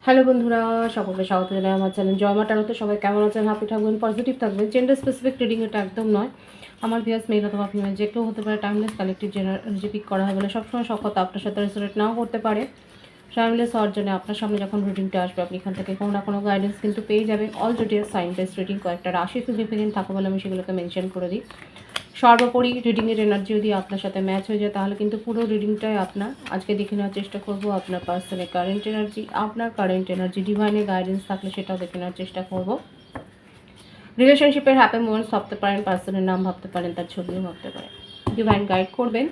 Hello বন্ধুরা, সকলকে স্বাগত জানাই আমার চ্যানেল জয়মা ট্যারোতে। সবাই কেমন আছেন? হ্যাপি থাকবেন, পজিটিভ থাকবেন। জেন্ডার স্পেসিফিক রিডিং এটা একদম নয়। আমার ভিউয়ার্স মেল অথবা ফিমেল যে কেউ হতে পারে। টাইমলেস কালেক্টিভ জেনারেল পিক করা হয় বলে সবসময় সব কথা আপনার সাথে রেসোনেট নাও করতে পারে। টাইমলেস হওয়ার জন্য আপনার সামনে যখন রিডিংটা আসবে আপনি এখান থেকে কোনো না কোনো গাইডেন্স কিন্তু পেয়ে যাবেন। All zodiac sign base reading কয়েকটা রাশি সিগনিফিকেন্ট থাকে বলে আমি সেগুলোকে মেনশন করে দিই। সর্বোপরি রিডিংয়ের এনার্জি যদি আপনার সাথে ম্যাচ হয়ে যায় তাহলে কিন্তু পুরো রিডিংটাই আপনার। আজকে দেখে নেওয়ার চেষ্টা করব আপনার পার্সনের কারেন্ট এনার্জি, আপনার কারেন্ট এনার্জি ডিভাইনের গাইডেন্স থাকলে সেটাও দেখে নেওয়ার চেষ্টা করব। রিলেশনশিপের হ্যাপি মোমেন্টস ভাবতে পারেন, পার্সনের নাম ভাবতে পারেন, তার ছবিও ভাবতে পারেন। ডিভাইন গাইড করবেন।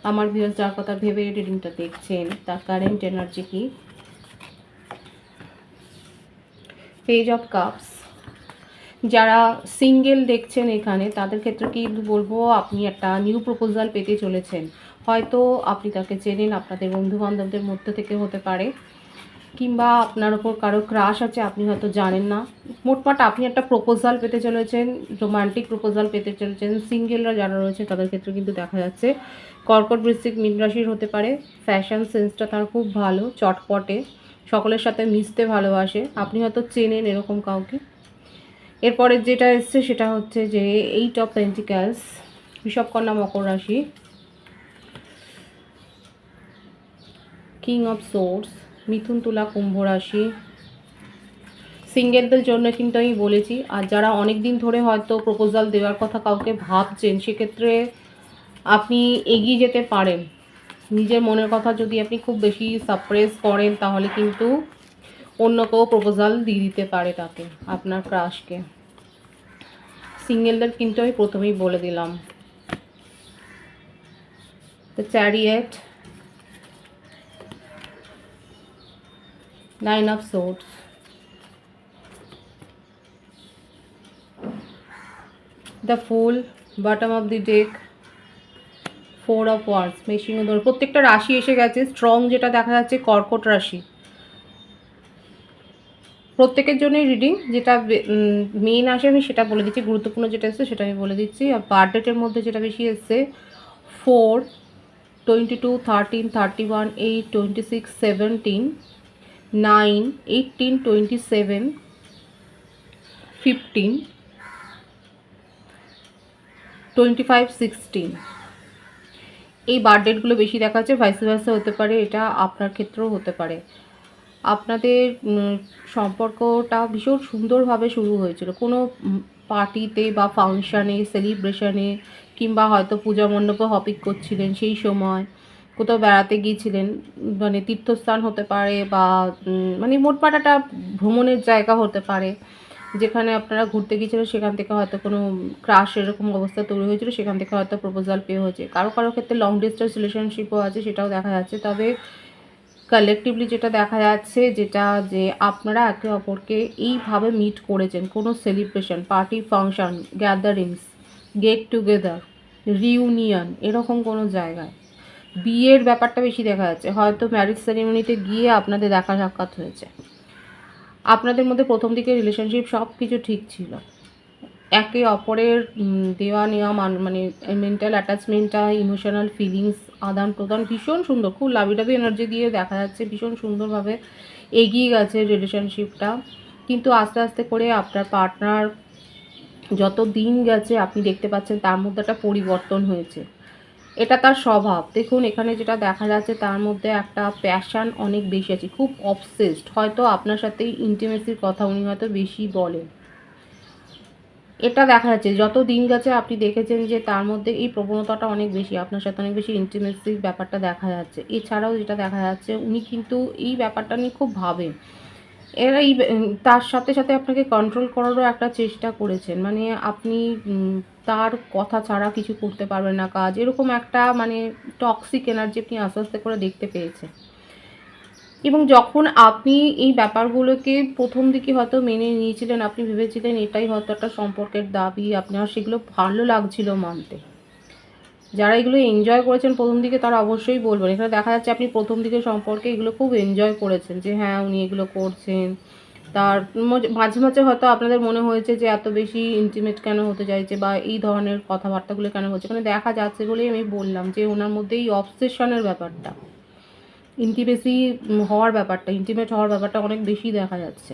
আমার ভিউয়ার্স যার কথা ভেবে রিডিংটা দেখছেন তার কারেন্ট এনার্জি কি? Page of cups. যারা সিঙ্গেল দেখছেন এখানে তাদের ক্ষেত্রে কি বলবো, আপনি একটা নিউ প্রপোজাল পেতে চলেছেন। হয়তো আপনি তাকে চেনেন, আপনাদের বন্ধুবান্ধবদের মধ্যে থেকে হতে পারে, কিংবা আপনার ওপর কারো ক্রাশ আছে, আপনি হয়তো জানেন না। মোটমাট আপনি একটা প্রপোজাল পেতে চলেছেন, রোমান্টিক প্রপোজাল পেতে চলেছেন। সিঙ্গেলরা যারা রয়েছে তাদের ক্ষেত্রে কিন্তু দেখা যাচ্ছে কর্কট, বৃশ্চিক, মীন রাশির হতে পারে। ফ্যাশন সেন্সটা তার খুব ভালো, চটপটে, সকলের সাথে মিশতে ভালোবাসে। আপনি হয়তো চেনেন এরকম কাউকে। এরপরে যেটা এসছে সেটা হচ্ছে যে 8 অফ পেন্টিক্যালস, বিষবকন্যা, মকর রাশি, কিং অফ সোর্স, মিথুন, তুলা, কুম্ভ রাশি। সিঙ্গেলদের জন্য কিন্তু আমি বলেছি। আর যারা অনেক দিন ধরে হয়তো প্রপোজাল দেওয়ার কথা কাউকে ভাবছেন, সেক্ষেত্রে আপনি এগিয়ে যেতে পারেন। নিজের মনের কথা যদি আপনি খুব বেশি সাপ্রেস করেন তাহলে কিন্তু অন্য কেউ প্রপোজাল দিয়ে দিতে পারে তাকে, আপনার ক্রাশকে। সিঙ্গেলদের কিন্তু আমি প্রথমেই বলে দিলাম। The chariot, 9 of swords, the fool, bottom of the deck, 4 of wands, মেশিং ধরে প্রত্যেকটা রাশি এসে গেছে। স্ট্রং যেটা দেখা যাচ্ছে কর্কট রাশি। প্রত্যেকের জন্যই রিডিং যেটা মেইন আসে আমি সেটা বলে দিচ্ছি, গুরুত্বপূর্ণ যেটা এসছে সেটা আমি বলে দিচ্ছি। আর বার্থডেটের মধ্যে যেটা বেশি এসছে 4, 22, 13, 31, 8, 26, 17, 9, 18, 27, 15, 25, 16, এই বার্থডেটগুলো বেশি দেখা যাচ্ছে। ভাইস ভার্সা হতে পারে, এটা আপনার ক্ষেত্রেও হতে পারে। আপনাদের সম্পর্কটা ভীষণ সুন্দরভাবে শুরু হয়েছিল কোনো পার্টিতে বা ফাংশানে, সেলিব্রেশনে, কিংবা হয়তো পূজা মণ্ডপে হপিং করছিলেন সেই সময়, কোথাও বেড়াতে গিয়েছিলেন, মানে তীর্থস্থান হতে পারে বা মানে মোটমাট একটা ভ্রমণের জায়গা হতে পারে যেখানে আপনারা ঘুরতে গিয়েছিলেন। সেখান থেকে হয়তো কোনো ক্রাশ এরকম অবস্থা তৈরি হয়েছিল, সেখান থেকে হয়তো প্রপোজাল পেয়ে হয়েছে। কারো কারো ক্ষেত্রে লং ডিস্টেন্স রিলেশনশিপও আছে, সেটাও দেখা যাচ্ছে। তবে কালেকটিভলি যেটা দেখা যাচ্ছে যেটা যে আপনারা একে অপরকে এইভাবে মিট করেছেন কোনো celebration, party, function, gatherings, get together, reunion, এরকম কোনো জায়গায়। বিয়ের ব্যাপারটা বেশি দেখা যাচ্ছে, হয়তো ম্যারেজ সেরিমনিতে গিয়ে আপনাদের দেখা সাক্ষাৎ হয়েছে। আপনাদের মধ্যে প্রথম দিকে রিলেশনশিপ সব কিছু ঠিক ছিল, একে অপরের দেওয়া নেওয়া মানে মেন্টাল অ্যাটাচমেন্টটা, ইমোশনাল ফিলিংস আদান প্রদান ভীষণ সুন্দর, খুব লাভিডাবি এনার্জি দিয়ে দেখা যাচ্ছে ভীষণ সুন্দরভাবে এগিয়ে গেছে রিলেশনশিপটা। কিন্তু আস্তে আস্তে করে আপনার পার্টনার যত দিন গেছে আপনি দেখতে পাচ্ছেন তার মধ্যে একটা পরিবর্তন হয়েছে। এটা তার স্বভাব। দেখুন এখানে যেটা দেখা যাচ্ছে তার মধ্যে একটা প্যাশান অনেক বেশি আছে, খুব অবসেসড। হয়তো আপনার সাথে ইন্টিমেসির কথা উনি হয়তো বেশি বলেন, এটা দেখা যাচ্ছে। যত দিন গেছে আপনি দেখেছেন যে তার মধ্যে এই প্রবণতাটা অনেক বেশি, আপনার সাথে অনেক বেশি ইন্টিমেসির ব্যাপারটা দেখা যাচ্ছে। এছাড়াও যেটা দেখা যাচ্ছে উনি কিন্তু এই ব্যাপারটা নিয়ে খুব ভাবেন। এরা তার সাথে সাথে আপনাকে কন্ট্রোল করারও একটা চেষ্টা করেছেন, মানে আপনি তার কথা ছাড়া কিছু করতে পারবেন না কাজ, এরকম একটা মানে টক্সিক এনার্জি আপনি আস্তে আস্তে করে দেখতে পেয়েছেন। এবং যখন আপনি এই ব্যাপারগুলোকে প্রথম দিকে হয়তো মেনে নিয়েছিলেন, আপনি ভেবেছিলেন এটাই হয়তো একটা সম্পর্কের দাবি, আপনার সেগুলো ভালো লাগছিল মানতে। যারা এগুলো এনজয় করেছেন প্রথম দিকে তারা অবশ্যই বলবেন। এখানে দেখা যাচ্ছে আপনি প্রথম দিকে সম্পর্কে এগুলো খুব এনজয় করেছেন, যে হ্যাঁ উনি এগুলো করছেন। তার মাঝে মাঝে হয়তো আপনাদের মনে হয়েছে যে এত বেশি ইন্টিমেট কেন হতে চাইছে বা এই ধরনের কথাবার্তাগুলো কেন হচ্ছে। এখানে দেখা যাচ্ছে বলেই আমি বললাম যে ওনার মধ্যে এই অবসেশনের ব্যাপারটা, ইন্টিমেসি হওয়ার ব্যাপারটা, ইন্টিমেট হওয়ার ব্যাপারটা অনেক বেশি দেখা যাচ্ছে।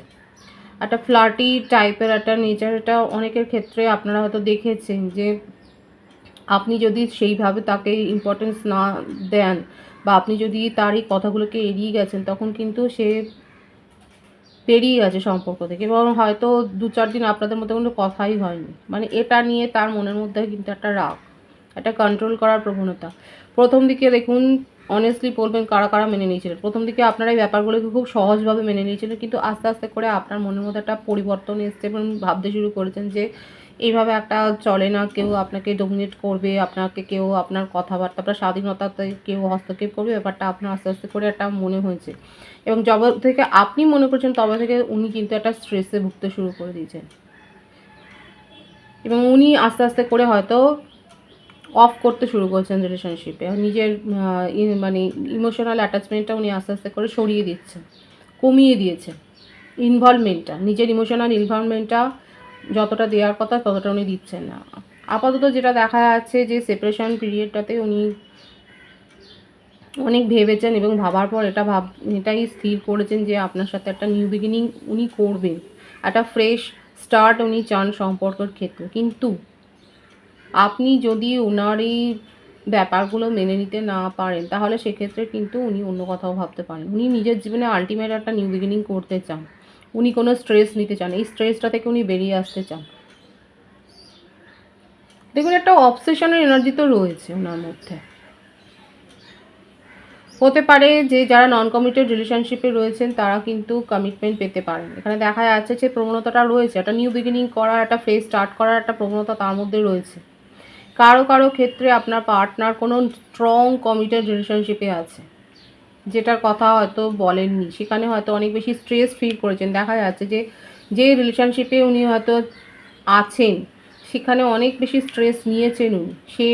একটা ফ্লার্টি টাইপের একটা নেচার, এটা অনেকের ক্ষেত্রে আপনারা হয়তো দেখেছেন যে আপনি যদি সেইভাবে তাকে ইম্পর্টেন্স না দেন বা আপনি যদি তার এই কথাগুলোকে এড়িয়ে গেছেন, তখন কিন্তু সে পেরিয়ে গেছে সম্পর্ক থেকে এবং হয়তো 2-4 দিন আপনাদের মধ্যে কোনো কথাই হয়নি। মানে এটা নিয়ে তার মনের মধ্যে কিন্তু একটা রাগ, একটা কন্ট্রোল করার প্রবণতা। প্রথম দিকে দেখুন, অনেস্টলি বলবেন কারা কারা মেনে নিয়েছিলেন। প্রথম দিকে আপনারা এই ব্যাপারগুলোকে খুব সহজভাবে মেনে নিয়েছিলেন, কিন্তু আস্তে আস্তে করে আপনার মনের মধ্যে একটা পরিবর্তন এসছে এবং ভাবতে শুরু করেছেন যে এইভাবে একটা চলে না, কেউ আপনাকে ডমিনেট করবে, আপনাকে কেউ আপনার কথাবার্তা, আপনার স্বাধীনতাতে কেউ হস্তক্ষেপ করবে, ব্যাপারটা আপনার আস্তে আস্তে করে একটা মনে হয়েছে। এবং যবে থেকে আপনি মনে করছেন তবে থেকে উনি কিন্তু একটা স্ট্রেসে ভুগতে শুরু করে দিয়েছেন এবং উনি আস্তে আস্তে করে হয়তো অফ করতে শুরু করেছেন রিলেশনশিপে। নিজের মানে ইমোশনাল অ্যাটাচমেন্টটা উনি আস্তে আস্তে করে সরিয়ে দিচ্ছেন, কমিয়ে দিয়েছেন। ইনভলভমেন্টটা, নিজের ইমোশনাল ইনভলভমেন্টটা যতটা দেওয়ার কথা ততটা উনি দিচ্ছেন না। আপাতত যেটা দেখা যাচ্ছে যে সেপারেশন পিরিয়ডটাতে উনি অনেক ভেবেছেন এবং ভাবার পর এটাই স্থির করেছেন যে আপনার সাথে একটা নিউ বিগিনিং উনি করবেন, একটা ফ্রেশ স্টার্ট উনি চান সম্পর্কের ক্ষেত্রে। কিন্তু আপনি যদি ওনার এই ব্যাপারগুলো মেনে নিতে না পারেন, তাহলে সেক্ষেত্রে কিন্তু উনি অন্য কথাও ভাবতে পারেন। উনি নিজের জীবনে আলটিমেট একটা নিউ বিগিনিং করতে চান, উনি কোনো স্ট্রেস নিতে চান, এই স্ট্রেসটা থেকে উনি বেরিয়ে আসতে চান। দেখুন, একটা অবসেশনের এনার্জি তো রয়েছে ওনার মধ্যে। হতে পারে যে যারা নন কমিটেড রিলেশনশিপে রয়েছেন তারা কিন্তু কমিটমেন্ট পেতে পারেন। এখানে দেখা যাচ্ছে যে প্রবণতাটা রয়েছে, একটা নিউ বিগিনিং করার, একটা ফেজ স্টার্ট করার একটা প্রবণতা তার মধ্যে রয়েছে। কারো কারো ক্ষেত্রে আপনার পার্টনার কোনো স্ট্রং কমিটেড রিলেশনশিপে আছে, যেটার কথা হয়তো বলেননি, সেখানে হয়তো অনেক বেশি স্ট্রেস ফিল করেছেন। দেখা যাচ্ছে যে যে রিলেশনশিপে উনি হয়তো আছেন সেখানে অনেক বেশি স্ট্রেস নিয়েছেন উনি, সে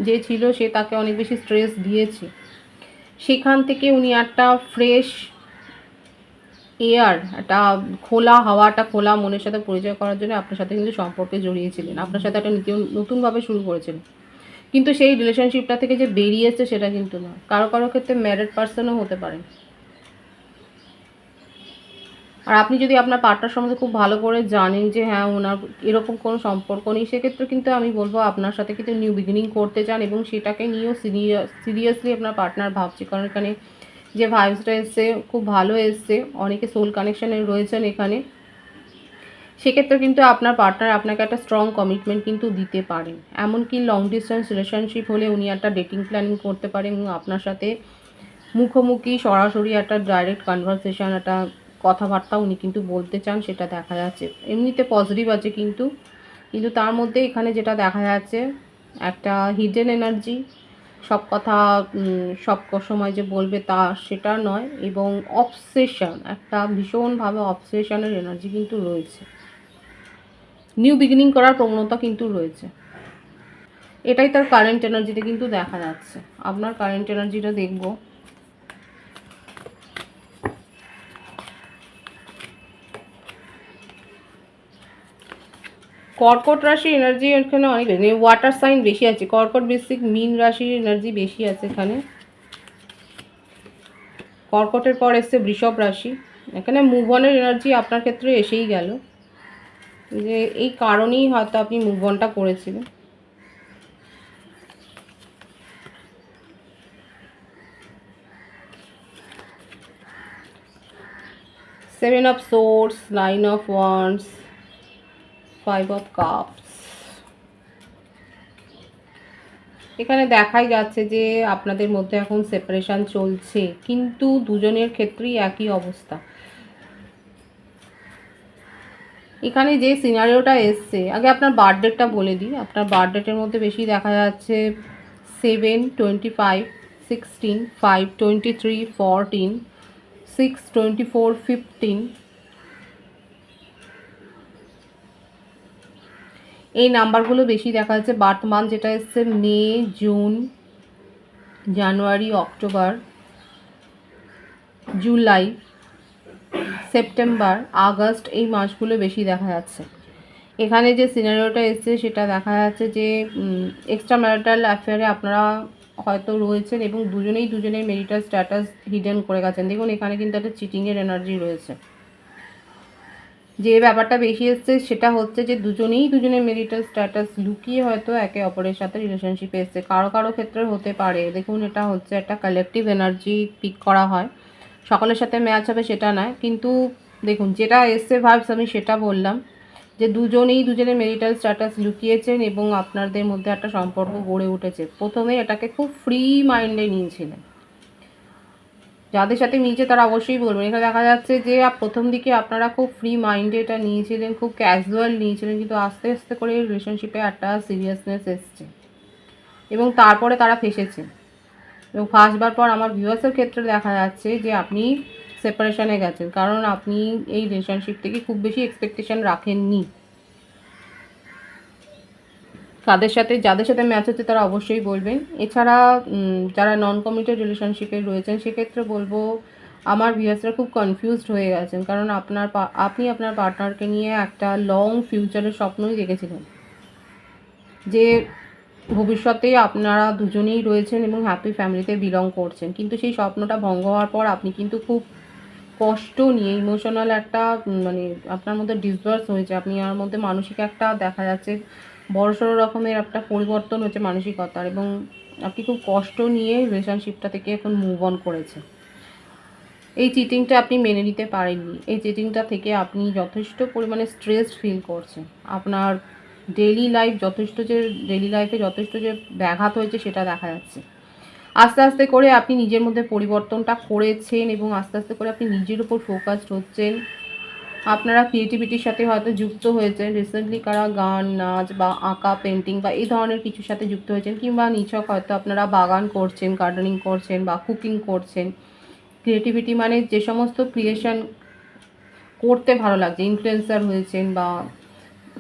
যে ছিল সে তাকে অনেক বেশি স্ট্রেস দিয়েছে। সেখান থেকে উনি একটা ফ্রেশ এয়ার, একটা খোলা হাওয়া, একটা খোলা মনের সাথে পরিচয় করার জন্য আপনার সাথে কিন্তু সম্পর্কে জড়িয়েছিলেন, আপনার সাথে একটা নতুনভাবে শুরু করেছিলেন। কিন্তু সেই রিলেশনশিপটা থেকে যে বেরিয়ে এসছে সেটা কিন্তু না। কারো কারো ক্ষেত্রে ম্যারিড পার্সনও হতে পারেন। আর আপনি যদি আপনার পার্টনার সম্বন্ধে খুব ভালো করে জানেন যে হ্যাঁ ওনার এরকম কোনো সম্পর্ক নেই, সেক্ষেত্রে কিন্তু আমি বলবো আপনার সাথে কিন্তু নিউ বিগিনিং করতে চান এবং সেটাকে নিয়েও সিরিয়াসলি আপনার পার্টনার ভাবছে। কারণ এখানে যে ভাইবসটা এসছে খুব ভালো এসছে, অনেকে সোল কানেকশানে রয়েছেন এখানে। সেক্ষেত্রে কিন্তু আপনার পার্টনার আপনাকে একটা স্ট্রং কমিটমেন্ট কিন্তু দিতে পারেন। এমনকি লং ডিস্টেন্স রিলেশনশিপ হলে উনি একটা ডেটিং প্ল্যানিং করতে পারেন এবং আপনার সাথে মুখোমুখি সরাসরি একটা ডাইরেক্ট কনভারসেশন, একটা কথাবার্তা উনি কিন্তু বলতে চান, সেটা দেখা যাচ্ছে। এমনিতে পজিটিভ আছে, কিন্তু কিন্তু তার মধ্যে এখানে যেটা দেখা যাচ্ছে একটা হিডেন এনার্জি, সব কথা সব সময় যে বলবে তা সেটা নয়, এবং অবসেশন, একটা ভীষণভাবে অবসেশনের এনার্জি কিন্তু রয়েছে। নিউ বিগিনিং করার প্রবণতা কিন্তু রয়েছে। এটাই তার কারেন্ট এনার্জিতে কিন্তু দেখা যাচ্ছে। আপনার কারেন্ট এনার্জিটা দেখব। কর্কট রাশির এনার্জি এখানে অনেক বেশি, ওয়াটার সাইন বেশি আছে। কর্কট বেসিক মীন রাশির এনার্জি বেশি আছে এখানে। কর্কটের পর এসছে বৃষভ রাশি। এখানে মুভ অনের এনার্জি আপনার ক্ষেত্রে এসেই গেল, যে এই কারণেই হয়তো আপনি মুভ অনটা করেছিলেন। Seven of swords, nine of wands, five of cups. এখানে দেখাই যাচ্ছে যে আপনাদের মধ্যে এখন সেপারেশন চলছে, কিন্তু দুজনের ক্ষেত্রেই একই অবস্থা। এখানে যে সিনারিওটা এসছে, আগে আপনার বার্থডেটটা বলে দিই। আপনার বার্থডেটের মধ্যে বেশি দেখা যাচ্ছে 7, 25, 16, 5, 23, 14, 6, 24, 15। এই নাম্বারগুলো বেশি দেখা যাচ্ছে। বার্থ মান্থ যেটা এসছে মে, জুন, জানুয়ারি, অক্টোবর, জুলাই, সেপ্টেম্বর, আগস্ট, এই মাসগুলো বেশি দেখা যাচ্ছে। এখানে যে সিনারিওটা এসছে সেটা দেখা যাচ্ছে যে এক্সট্রা ম্যারিটাল অ্যাফেয়ারে আপনারা হয়তো রয়েছেন এবং দুজনেই দুজনের মেরিটাল স্ট্যাটাস হিডেন করে গেছেন। দেখুন এখানে কিন্তু একটা চিটিংয়ের এনার্জি রয়েছে। যে ব্যাপারটা বেশি এসছে সেটা হচ্ছে যে দুজনেই দুজনের মেরিটাল স্ট্যাটাস লুকিয়ে হয়তো একে অপরের সাথে রিলেশনশিপে এসছে। কারো কারো ক্ষেত্রে হতে পারে, দেখুন এটা হচ্ছে একটা কালেকটিভ এনার্জি পিক করা হয়, সকলের সাথে ম্যাচ হবে সেটা নয়, কিন্তু দেখুন যেটা এসছে ভাইবস আমি সেটা বললাম যে দুজনেই দুজনের মেরিটাল স্ট্যাটাস লুকিয়েছেন এবং আপনাদের মধ্যে একটা সম্পর্ক গড়ে উঠেছে। প্রথমে এটাকে খুব ফ্রি মাইন্ডে নিয়েছিলেন, যাদের সাথে মিলছে তারা অবশ্যই বলবেন। এখানে দেখা যাচ্ছে যে প্রথম দিকে আপনারা খুব ফ্রি মাইন্ডে এটা নিয়েছিলেন, খুব ক্যাজুয়াল নিয়েছিলেন, কিন্তু আস্তে আস্তে করে রিলেশনশিপে একটা সিরিয়াসনেস এসছে এবং তারপরে তারা ফেসেছে। এবং ফার্স্টবার পর আমার ভিউয়ার্সের ক্ষেত্রে দেখা যাচ্ছে যে আপনি সেপারেশনে গেছেন, কারণ আপনি এই রিলেশনশিপ থেকে খুব বেশি এক্সপেকটেশন রাখেননি। যাদের সাথে ম্যাচ হচ্ছে তারা অবশ্যই বলবেন। এছাড়া যারা নন কমিটেড রিলেশনশিপে রয়েছেন সেক্ষেত্রে বলবো আমার ভিউয়ার্সরা খুব কনফিউজড হয়ে গেছেন, কারণ আপনি আপনার পার্টনারকে নিয়ে একটা লং ফিউচারের স্বপ্নই দেখেছিলেন যে ভবিষ্যতে আপনারা দুজনেই রয়েছেন এবং হ্যাপি ফ্যামিলিতে বিলং করছেন, কিন্তু সেই স্বপ্নটা ভঙ্গ হওয়ার পর আপনি কিন্তু খুব কষ্ট নিয়ে ইমোশনাল একটা মানে আপনার মধ্যে ডিসবার্স হয়েছে, আপনি আর মধ্যে মানসিক একটা দেখা যাচ্ছে বড়সড় রকমের একটা পরিবর্তন হচ্ছে মানসিকতার, এবং আপনি খুব কষ্ট নিয়ে রিলেশনশিপটা থেকে এখন মুভ অন করেছেন। এই চিটিংটা আপনি মেনে নিতে পারেননি, এই চিটিংটা থেকে আপনি যথেষ্ট পরিমাণে স্ট্রেসড ফিল করছেন, আপনার ডেইলি লাইফে যথেষ্ট যে ব্যাঘাত হয়েছে সেটা দেখা যাচ্ছে। আস্তে আস্তে করে আপনি নিজের মধ্যে পরিবর্তনটা করেছেন এবং আস্তে আস্তে করে আপনি নিজের উপর ফোকাসড হচ্ছেন। আপনারা ক্রিয়েটিভিটির সাথে হয়তো যুক্ত হয়েছেন, রিসেন্টলি কারা গান, নাচ বা আঁকা, পেন্টিং বা এই ধরনের কিছুর সাথে যুক্ত হয়েছেন, কিংবা নিছক হয়তো আপনারা বাগান করছেন, গার্ডেনিং করছেন বা কুকিং করছেন। ক্রিয়েটিভিটি মানে যে সমস্ত ক্রিয়েশন করতে ভালো লাগছে, ইনফ্লুয়েন্সার হয়েছেন বা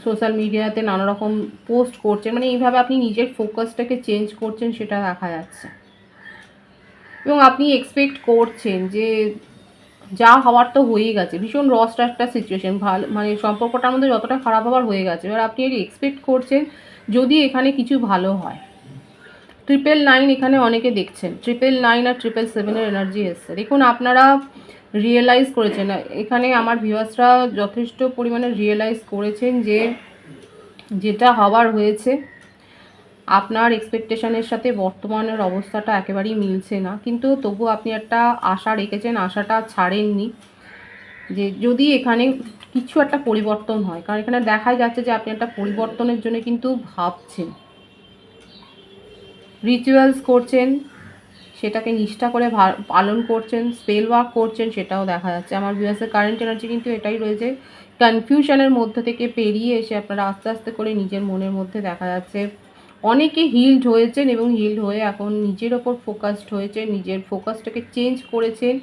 সোশ্যাল মিডিয়াতে নানা রকম পোস্ট করছেন, মানে এইভাবে আপনি নিজের ফোকাসটাকে চেঞ্জ করছেন সেটা দেখা যাচ্ছে। এবং আপনি এক্সপেক্ট করছেন যে যা হওয়ার তো হয়েই গেছে, ভীষণ রস্ট একটা সিচুয়েশন, ভালো মানে সম্পর্কটার মধ্যে যতটা খারাপ হওয়ার হয়ে গেছে, এবার আপনি এক্সপেক্ট করছেন যদি এখানে কিছু ভালো হয়। 999 এখানে অনেকে দেখছেন, 999 আর 777 এনার্জি এসছে। দেখুন আপনারা রিয়েলাইজ করেছেন, এখানে আমার ভিউয়ার্সরা যথেষ্ট পরিমাণে রিয়েলাইজ করেছেন যে যেটা হওয়ার হয়েছে আপনার এক্সপেকটেশনের সাথে বর্তমানের অবস্থাটা একেবারেই মিলছে না, কিন্তু তবু আপনি একটা আশা রেখেছেন, আশাটা ছাড়েননি যে যদি এখানে কিছু একটা পরিবর্তন হয়, কারণ এখানে দেখাই যাচ্ছে যে আপনি একটা পরিবর্তনের জন্য কিন্তু ভাবছেন, রিচুয়ালস করছেন, সেটাকে নিষ্ঠা করে পালন করছেন, স্পেল ওয়ার্ক করছেন, সেটাও দেখা যাচ্ছে। আমার ভিউয়ার্সের কারেন্ট এনার্জি কিন্তু এটাই রয়েছে, কনফিউশনের মধ্যে থেকে পেরিয়ে এসে আপনারা আস্তে আস্তে করে নিজের মনের মধ্যে দেখা যাচ্ছে অনেকে হিলড হয়েছেন এবং হিলড হয়ে এখন নিজের ওপর ফোকাসড হয়েছে, নিজের ফোকাসটাকে চেঞ্জ করেছেন।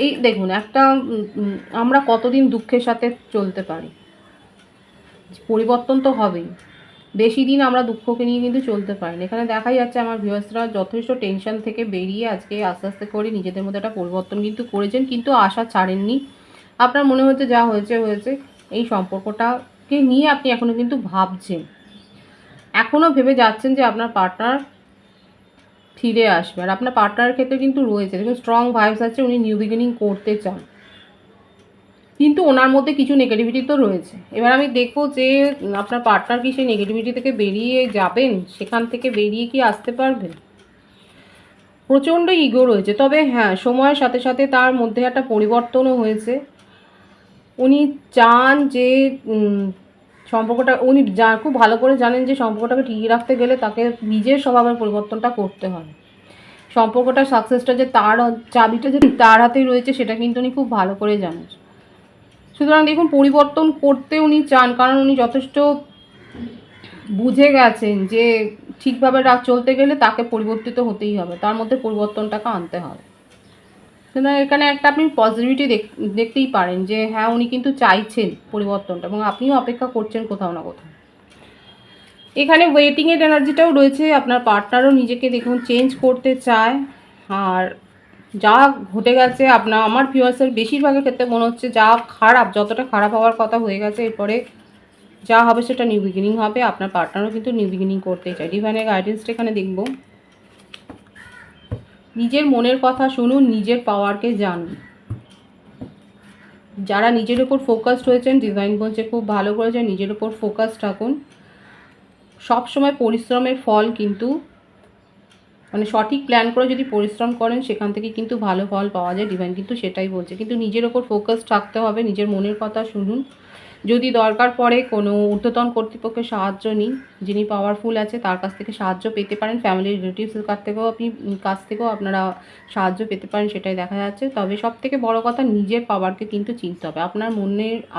এই দেখুন একটা আমরা কতদিন দুঃখের সাথে চলতে পারি, পরিবর্তন তো হবেই, বেশি দিন আমরা দুঃখকে নিয়ে কিন্তু চলতে পারি না। এখানে দেখাই যাচ্ছে আমার ভিউয়ার্সরা যথেষ্ট টেনশন থেকে বেরিয়ে আজকে আস্তে আস্তে করে নিজেদের মধ্যে একটা পরিবর্তন কিন্তু করেছেন, কিন্তু আশা ছাড়েননি। আপনার মনে হচ্ছে যা হয়েছে হয়েছে, এই সম্পর্কটাকে নিয়ে আপনি এখনও কিন্তু ভাবছেন, এখনও ভেবে যাচ্ছেন যে আপনার পার্টনার ফিরে আসবে, আর আপনার পার্টনারের ক্ষেত্রে কিন্তু রয়েছে দেখুন স্ট্রং ভাইবস আছে, উনি নিউ বিগিনিং করতে চান, কিন্তু ওনার মধ্যে কিছু নেগেটিভিটি তো রয়েছে। এবার আমি দেখবো যে আপনার পার্টনার কি সেই নেগেটিভিটি থেকে বেরিয়ে যাবেন, সেখান থেকে বেরিয়ে কি আসতে পারবেন। প্রচণ্ড ইগো রয়েছে, তবে হ্যাঁ সময়ের সাথে সাথে তার মধ্যে একটা পরিবর্তনও হয়েছে। উনি চান যে সম্পর্কটা উনি খুব ভালো করে জানেন যে সম্পর্কটাকে টিকিয়ে রাখতে গেলে তাকে নিজের স্বভাবের পরিবর্তনটা করতে হবে। সম্পর্কটার সাকসেসটা যে তার চাবিটা যে তার হাতেই রয়েছে সেটা কিন্তু উনি খুব ভালো করে জানেন। সুতরাং দেখুন পরিবর্তন করতে উনি চান, কারণ উনি যথেষ্ট বুঝে গেছেন যে ঠিকভাবে চলতে গেলে তাকে পরিবর্তিত হতেই হবে, তার মধ্যে পরিবর্তনটাকে আনতে হবে। সুতরাং এখানে একটা আপনি পজিটিভিটি দেখতেই পারেন যে হ্যাঁ উনি কিন্তু চাইছেন পরিবর্তনটা এবং আপনিও অপেক্ষা করছেন কোথাও না কোথাও। এখানে ওয়েটিংয়ের এনার্জিটাও রয়েছে, আপনার পার্টনারও নিজেকে দেখুন চেঞ্জ করতে চায়। আর যা ঘটে গেছে আমার ভিউয়ার্সের বেশিরভাগের ক্ষেত্রে মনে হচ্ছে যা খারাপ, যতটা খারাপ হওয়ার কথা হয়ে গেছে, এরপরে যা হবে সেটা নিউ বিগিনিং হবে। আপনার পার্টনারও কিন্তু নিউ বিগিনিং করতে চায়। ডিভাইনের গাইডেন্সটা এখানে দেখব। নিজের মনের কথা শুনুন, নিজের পাওয়ারকে জানুন। যারা নিজের উপর ফোকাসড হয়েছেন, ডিভাইন বলছে খুব ভালো করেছেন, নিজের উপর ফোকাস থাকুন। সবসময় পরিশ্রমের ফল কিন্তু মানে সঠিক প্ল্যান করে যদি পরিশ্রম করেন সেখান থেকে কিন্তু ভালো ফল পাওয়া যায়, ডিভাইন কিন্তু সেটাই বলছে। কিন্তু নিজের ওপর ফোকাস থাকতে হবে, নিজের মনের কথা শুনুন। যদি দরকার পড়ে কোনো ঊর্ধ্বতন কর্তৃপক্ষের সাহায্য নিন, যিনি পাওয়ারফুল আছে তার কাছ থেকে সাহায্য পেতে পারেন, ফ্যামিলি রিলেটিভসের কাছ থেকেও আপনারা সাহায্য পেতে পারেন, সেটাই দেখা যাচ্ছে। তবে সব থেকে বড় কথা, নিজের পাওয়ারকে কিন্তু চিনতে হবে।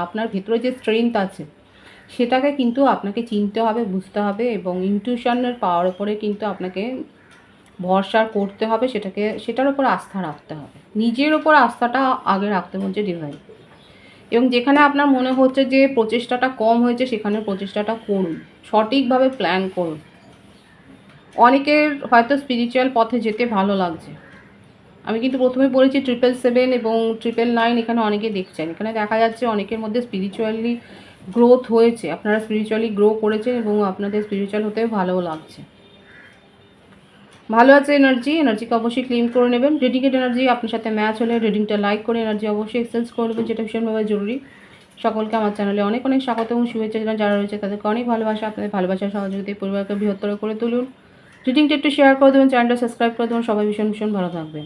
আপনার ভেতরে যে স্ট্রেংথ আছে সেটাকে কিন্তু আপনাকে চিনতে হবে, বুঝতে হবে, এবং ইনটিউশনের পাওয়ার ওপরে কিন্তু আপনাকে ভরসা করতে হবে, সেটার উপর আস্থা রাখতে হবে। নিজের ওপর আস্থাটা আগে রাখতে বলছে ডিভাইন। এবং যেখানে আপনার মনে হচ্ছে যে প্রচেষ্টাটা কম হয়েছে সেখানে প্রচেষ্টাটা করুন, সঠিকভাবে প্ল্যান করুন। অনেকের হয়তো স্পিরিচুয়াল পথে যেতে ভালো লাগছে। আমি কিন্তু প্রথমে বলেছি 777 এবং 999 এখানে অনেকে দেখছেন। এখানে দেখা যাচ্ছে অনেকের মধ্যে স্পিরিচুয়ালি গ্রোথ হয়েছে, আপনারা স্পিরিচুয়ালি গ্রো করেছেন এবং আপনাদের স্পিরিচুয়াল হতেও ভালোও লাগছে। ভালো আছে এনার্জিকে অবশ্যই ক্লেম করে নেবেন। রিডিংয়ের এনার্জি আপনার সাথে ম্যাচ হলে রিডিংটা লাইক করে এনার্জি অবশ্যই এক্সচেঞ্জ করে নেবেন, যেটা ভীষণভাবে জরুরি। সকলকে আমার চ্যানেলে অনেক অনেক স্বাগত এবং শুভেচ্ছা জানান। যারা রয়েছে তাদেরকে অনেক ভালোবাসা। আপনাদের ভালোবাসার সহযোগিতায় পরিবারকে বৃহত্তর করে তুলুন। রিডিংটা একটু শেয়ার করে দেবেন, চ্যানেলটা সাবস্ক্রাইব করে দেবেন। সবাই ভীষণ ভীষণ ভালো থাকবেন।